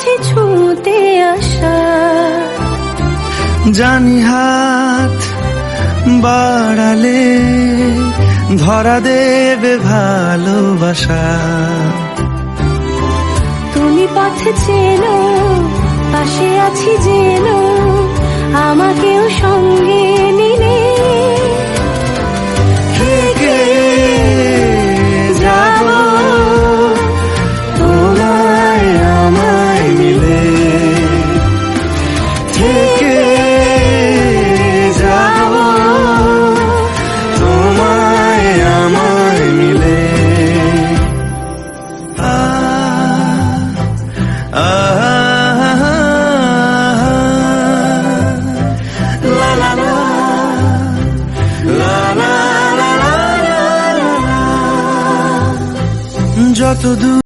কাছে ছুঁতে আসা। জানি হাত বাড়ালে ধরা দেবে ভালোবাসা। তুমি পথ চেনো, পাশে আছি জেনো, আমাকেও সঙ্গে নিলে থেকে যাব তোমায় আমায় মিলে, থেকে যাব তোমায় আমায় মিলে। লা লা লা লা লা লা লা লা, যত দূর